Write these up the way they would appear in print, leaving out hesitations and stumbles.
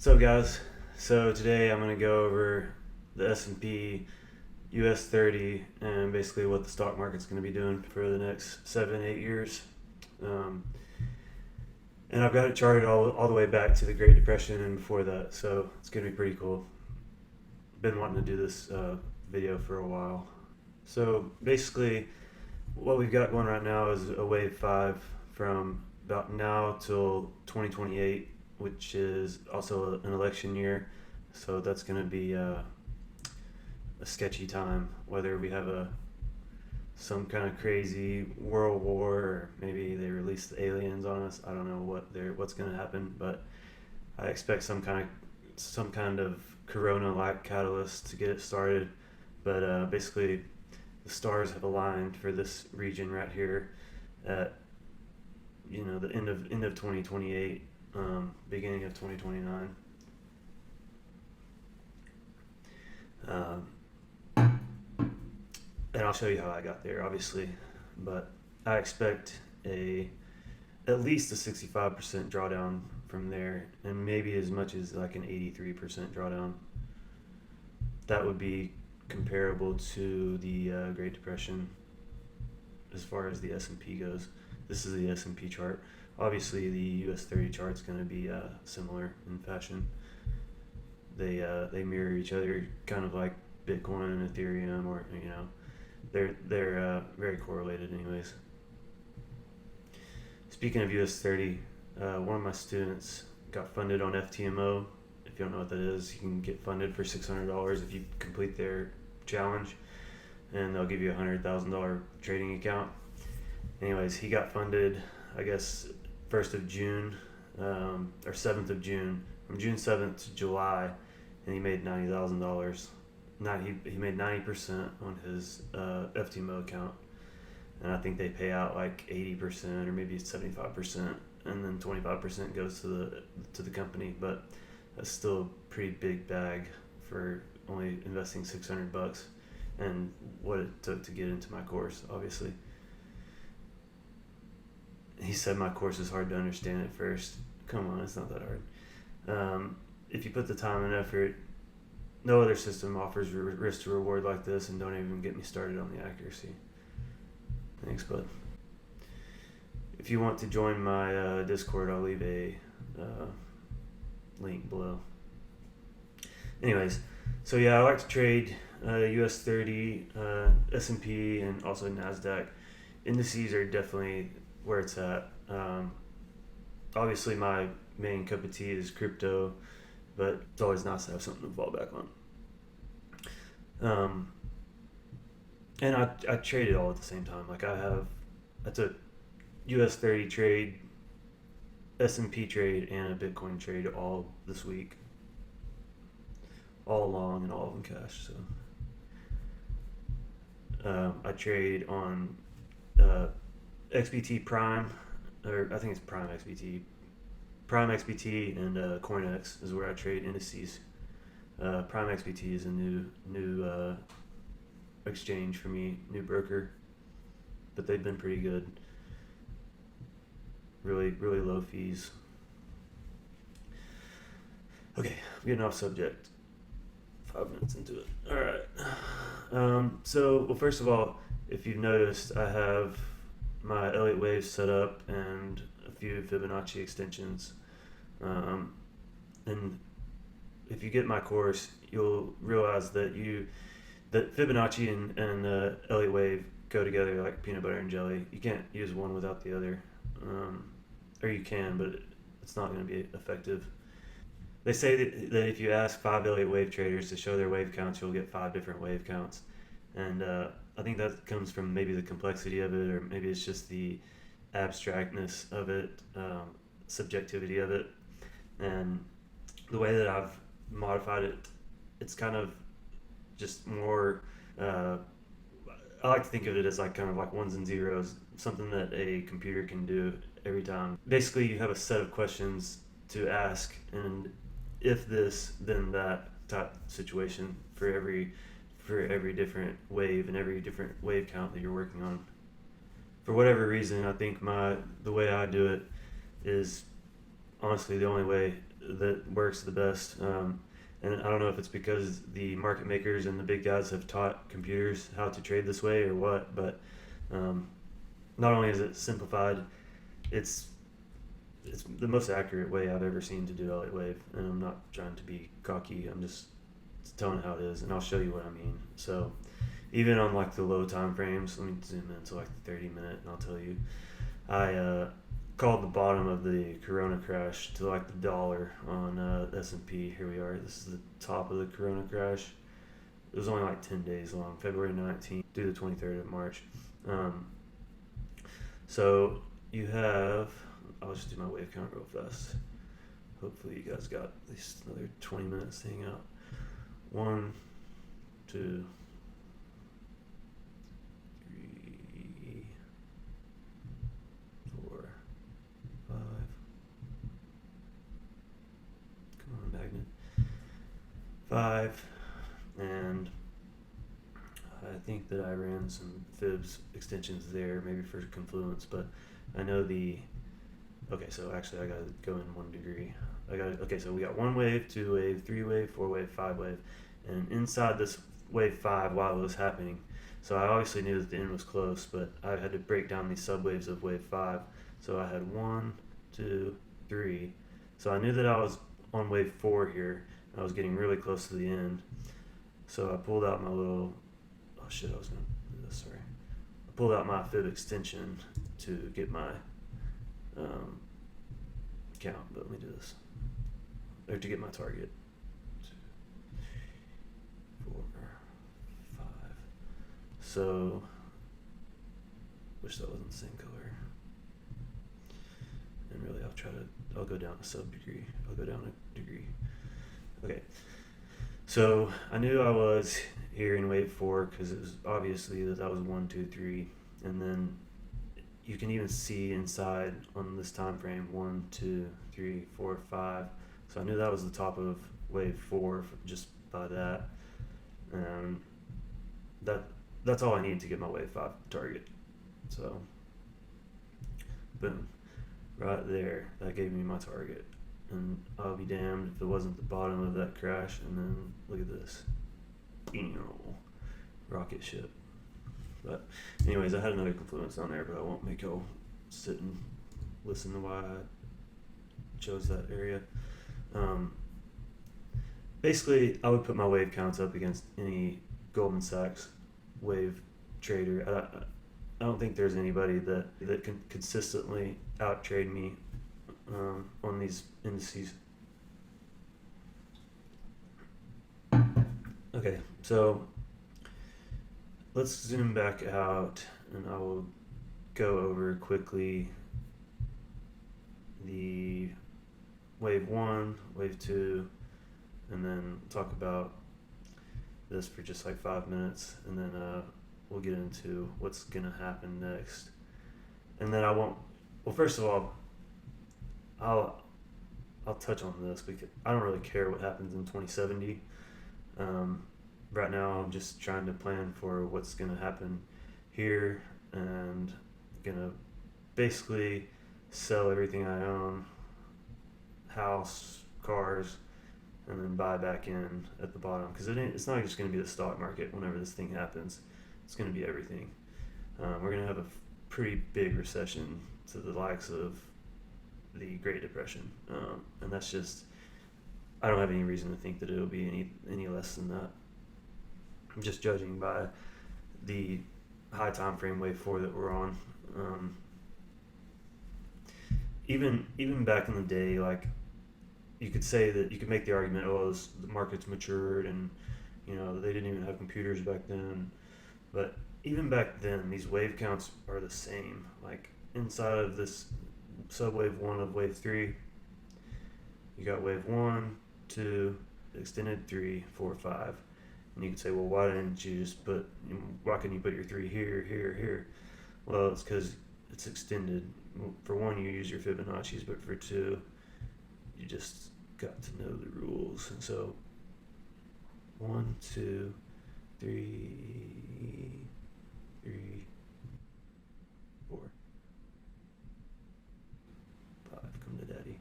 What's up, guys? So today I'm going to go over the S&P US 30 and basically what the stock market's going to be doing for the next 7-8 years. And I've got it charted all the way back to the Great Depression and before that, so it's going to be pretty cool. Been wanting to do this video for a while. So basically what we've got going right now is a wave 5 from about now till 2028, which is also an election year, so that's going to be a sketchy time, whether we have some kind of crazy world war or maybe they release the aliens on us. I don't know what's going to happen, but I expect some kind of corona-like catalyst to get it started. But basically the stars have aligned for this region right here at the end of 2028, beginning of 2029. And I'll show you how I got there, obviously, but I expect at least a 65% drawdown from there, and maybe as much as like an 83% drawdown. That would be comparable to the Great Depression as far as the S&P goes. This is the S&P chart. Obviously, the US 30 chart is going to be similar in fashion. They mirror each other, kind of like Bitcoin and Ethereum, or they're very correlated, anyways. Speaking of US 30, one of my students got funded on FTMO. If you don't know what that is, you can get funded for $600 if you complete their challenge, and they'll give you a $100,000 trading account. Anyways, he got funded, I guess, 1st of June, or 7th of June, from June 7th to July, and he made $90,000. He made 90% on his FTMO account, and I think they pay out like 80% or maybe 75%, and then 25% goes to the company. But that's still a pretty big bag for only investing $600, and what it took to get into my course, obviously. He said my course is hard to understand at first. Come on, it's not that hard. If you put the time and effort, no other system offers risk to reward like this, and don't even get me started on the accuracy. Thanks, bud. If you want to join my Discord, I'll leave a link below. Anyways, so yeah, I like to trade US 30, S&P, and also NASDAQ. Indices are definitely where it's at. Obviously, my main cup of tea is crypto, but it's always nice to have something to fall back on. And I trade it all at the same time. Like I took US 30 trade, S&P trade, and a Bitcoin trade all this week, all long and all in cash. So I trade on XBT Prime, or I think it's Prime XBT. Prime XBT and CoinEx is where I trade indices. Prime XBT is a new exchange for me, new broker, but they've been pretty good. Really low fees. Okay, I'm getting off subject. 5 minutes into it. All right. Well, first of all, if you've noticed, I have my Elliott waves set up and a few Fibonacci extensions. And if you get my course, you'll realize that Fibonacci and Elliott wave go together like peanut butter and jelly. You can't use one without the other, or you can, but it's not going to be effective. They say that if you ask 5 Elliott wave traders to show their wave counts, you'll get 5 different wave counts. And I think that comes from maybe the complexity of it, or maybe it's just the abstractness of it, subjectivity of it. And the way that I've modified it, it's kind of just more, I like to think of it as like kind of like ones and zeros, something that a computer can do every time. Basically, you have a set of questions to ask, and if this, then that type situation for every different wave and every different wave count that you're working on. For whatever reason, I think the way I do it is honestly the only way that works the best. And I don't know if it's because the market makers and the big guys have taught computers how to trade this way or what, but um, not only is it simplified, it's it's the most accurate way I've ever seen to do Elliott wave. And I'm not trying to be cocky. I'm just telling how it is, and I'll show you what I mean. So even on like the low time frames, let me zoom in to like the 30-minute, and I'll tell you. I called the bottom of the Corona crash to like the dollar on S&P. Here we are. This is the top of the Corona crash. It was only like 10 days long, February 19th through the 23rd of March. So you have, I'll just do my wave count real fast. Hopefully you guys got at least another 20 minutes to hang out. 1, 2, 3, 4, 5. Come on, magnet. 5. And I think that I ran some fibs extensions there, maybe for confluence, but I know okay, so actually I gotta go in 1 degree. Okay, so we got 1 wave, 2 wave, 3 wave, 4 wave, 5 wave, and inside this wave 5 while it was happening, so I obviously knew that the end was close, but I had to break down these subwaves of wave 5. So I had 1, 2, 3. So I knew that I was on wave 4 here. I was getting really close to the end. So I pulled out my little, oh shit, I was gonna do this, sorry. I pulled out my fib extension to get my count, but let me do this. Or to get my target. 2, 4, 5. So, wish that wasn't the same color. And really, I'll go down a sub degree. I'll go down a degree. Okay. So I knew I was here in wave 4 because it was obviously that was 1, 2, 3, and then you can even see inside on this time frame 1, 2, 3, 4, 5. So I knew that was the top of wave 4 just by that, and that's all I need to get my wave 5 target. So boom, right there, that gave me my target. And I'll be damned if it wasn't the bottom of that crash. And then look at this, rocket ship. But anyways, I had another confluence on there, but I won't make y'all sit and listen to why I chose that area. Basically, I would put my wave counts up against any Goldman Sachs wave trader. I don't think there's anybody that can consistently out trade me on these indices. Okay, so let's zoom back out, and I will go over quickly the wave 1, wave 2, and then talk about this for just like 5 minutes, and then we'll get into what's gonna happen next. And then well, first of all, I'll touch on this because I don't really care what happens in 2070. Right now, I'm just trying to plan for what's gonna happen here, and gonna basically sell everything I own, house, cars, and then buy back in at the bottom, because it's not just gonna be the stock market whenever this thing happens. It's gonna be everything. We're gonna have a pretty big recession to the likes of the Great Depression, and that's just, I don't have any reason to think that it'll be any less than that. I'm just judging by the high time frame wave 4 that we're on. Even back in the day, like, you could say that you could make the argument, the market's matured, and they didn't even have computers back then. But even back then, these wave counts are the same. Like, inside of this subwave 1 of wave 3, you got wave 1, 2, extended 3, 4, 5. And you could say, well, why couldn't you put your 3 here, here, here? Well, it's because it's extended. For 1, you use your Fibonacci's, but for 2, you just got to know the rules. And so 1, 2, 3, 4, 5. Come to daddy.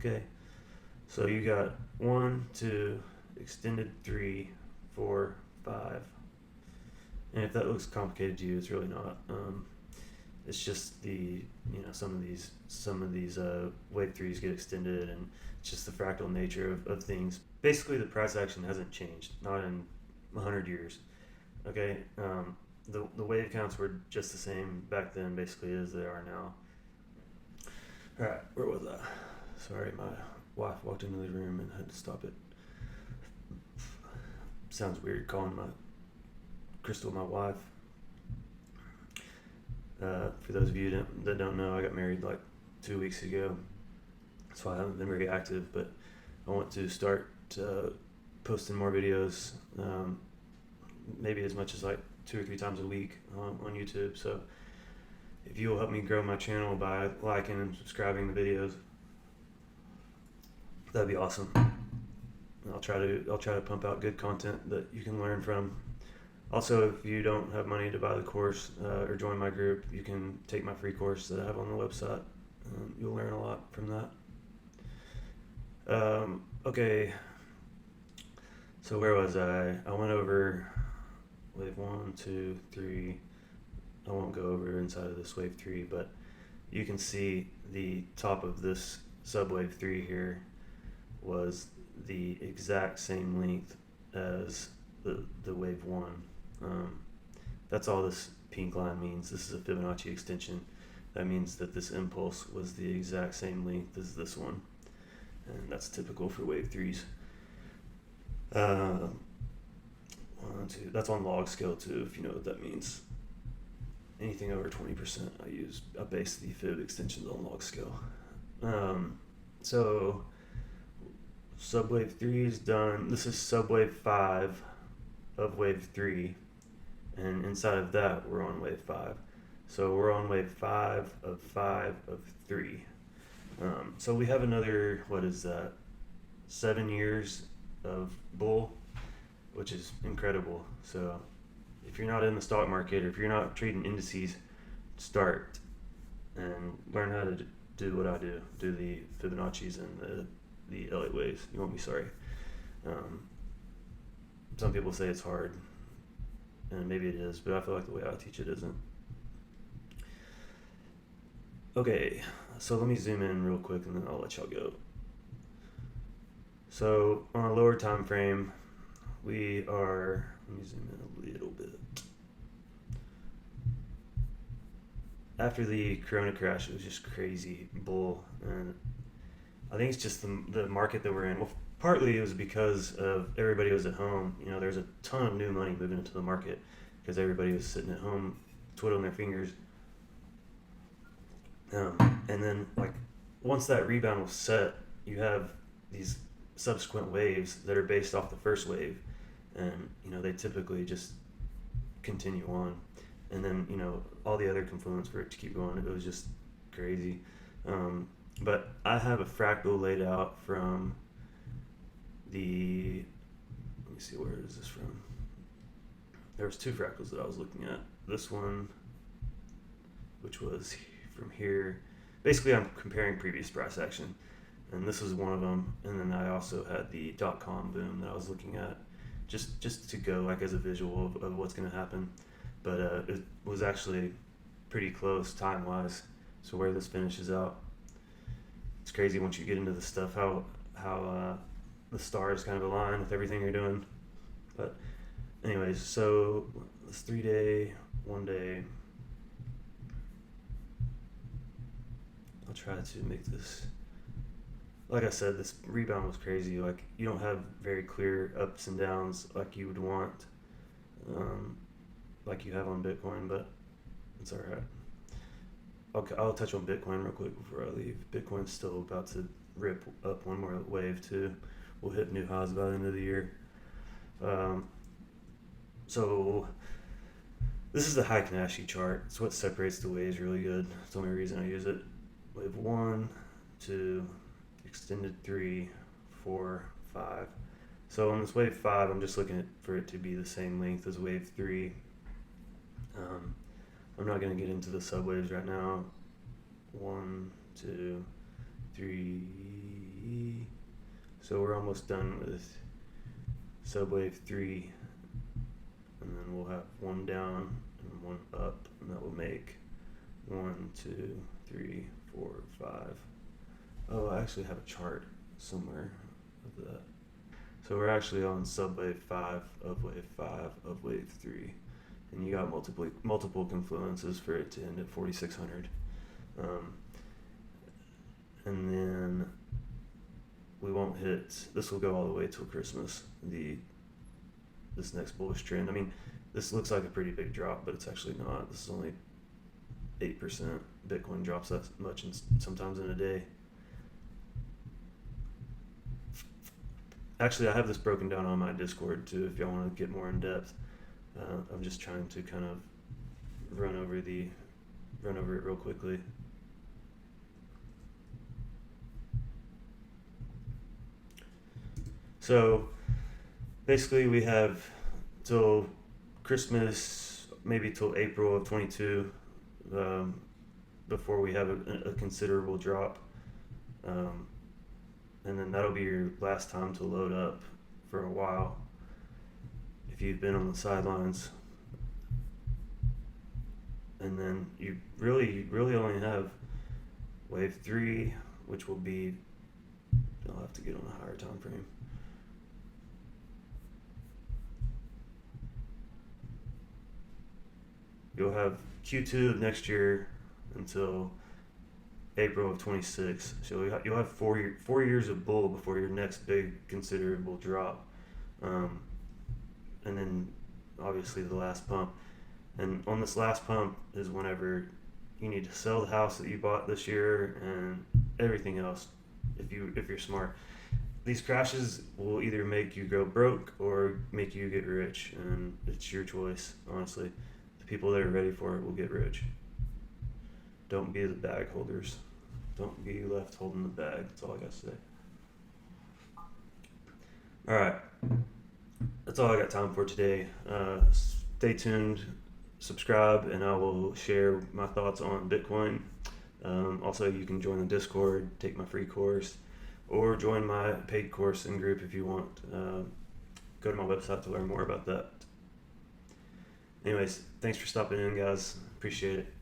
Okay, so you got 1, 2, extended 3, 4, 5. And if that looks complicated to you, it's really not. It's just some of these wave threes get extended, and it's just the fractal nature of things. Basically, the price action hasn't changed, not in 100 years. Okay, the wave counts were just the same back then, basically, as they are now. All right, where was I? Sorry, my wife walked into the room and had to stop it. Sounds weird calling Crystal my wife. For those of you that don't know, I got married like 2 weeks ago, so I haven't been very active, but I want to start posting more videos, maybe as much as like 2 or 3 times a week on YouTube. So if you will help me grow my channel by liking and subscribing the videos, that'd be awesome. I'll try to pump out good content that you can learn from. Also, if you don't have money to buy the course or join my group, you can take my free course that I have on the website. You'll learn a lot from that. Okay, so where was I? I went over wave 1, 2, 3. I won't go over inside of this wave 3, but you can see the top of this subwave 3 here was the exact same length as the wave 1. That's all this pink line means. This is a Fibonacci extension. That means that this impulse was the exact same length as this one, and that's typical for wave 3s. 1, 2. That's on log scale too, if you know what that means. Anything over 20%, I base the fib extensions on log scale. So subwave 3 is done. This is subwave 5 of wave 3, and inside of that we're on wave 5. So we're on wave 5 of 3. So we have another, 7 years of bull, which is incredible. So if you're not in the stock market, or if you're not trading indices, start and learn how to do what I do the Fibonacci's and the Elliott waves. You won't be sorry. Some people say it's hard, and maybe it is, but I feel like the way I teach it isn't. Okay, so let me zoom in real quick and then I'll let y'all go. So on a lower time frame, let me zoom in a little bit. After the Corona crash, it was just crazy bull, and I think it's just the market that we're in. Well, partly it was because of everybody was at home. There's a ton of new money moving into the market because everybody was sitting at home twiddling their fingers. And then, once that rebound was set, you have these subsequent waves that are based off the first wave, and they typically just continue on. And then all the other confluence for it to keep going. It was just crazy. But I have a fractal laid out from let me see, where is this from? There was 2 fractals that I was looking at. This one, which was from here. Basically, I'm comparing previous price action, and this was one of them. And then I also had the .com boom that I was looking at, just to go as a visual of what's going to happen. But it was actually pretty close time-wise. So where this finishes out, it's crazy once you get into the stuff how the stars kind of align with everything you're doing. But anyways, so this 3-day, 1 day. I'll try to make this. Like I said, this rebound was crazy. You don't have very clear ups and downs like you would want, like you have on Bitcoin, but it's all right. I'll touch on Bitcoin real quick before I leave. Bitcoin's still about to rip up one more wave too. We'll hit new highs by the end of the year. So this is the Fibonacci chart. It's what separates the waves really good. It's the only reason I use it. Wave 1, 2, extended 3, 4, 5. So on this wave 5, I'm just looking for it to be the same length as wave 3. I'm not going to get into the subwaves right now. 1, 2, 3, P. So we're almost done with subwave 3, and then we'll have one down and one up, and that will make 1, 2, 3, 4, 5. Oh, I actually have a chart somewhere of that. So we're actually on subwave 5 of wave 5 of wave 3, and you got multiple confluences for it to end at 4600. And then we won't hit. This will go all the way till Christmas. This next bullish trend. I mean, this looks like a pretty big drop, but it's actually not. This is only 8%. Bitcoin drops that much sometimes in a day. Actually, I have this broken down on my Discord too, if y'all want to get more in depth. I'm just trying to kind of run over it real quickly. So basically we have till Christmas, maybe till April of 22, before we have a considerable drop. And then that'll be your last time to load up for a while if you've been on the sidelines. And then you really only have wave 3, which will be, I'll have to get on a higher time frame. You'll have Q2 of next year until April of 26. So you'll have 4 years of bull before your next big considerable drop. And then obviously the last pump. And on this last pump is whenever you need to sell the house that you bought this year and everything else if you're smart. These crashes will either make you go broke or make you get rich, and it's your choice, honestly. The people that are ready for it will get rich. Don't be the bag holders. Don't be left holding the bag. That's all I gotta say. All right. That's all I got time for today. Stay tuned, subscribe, and I will share my thoughts on Bitcoin. Also, you can join the Discord, take my free course, or join my paid course and group if you want. Go to my website to learn more about that. Anyways, thanks for stopping in, guys. Appreciate it.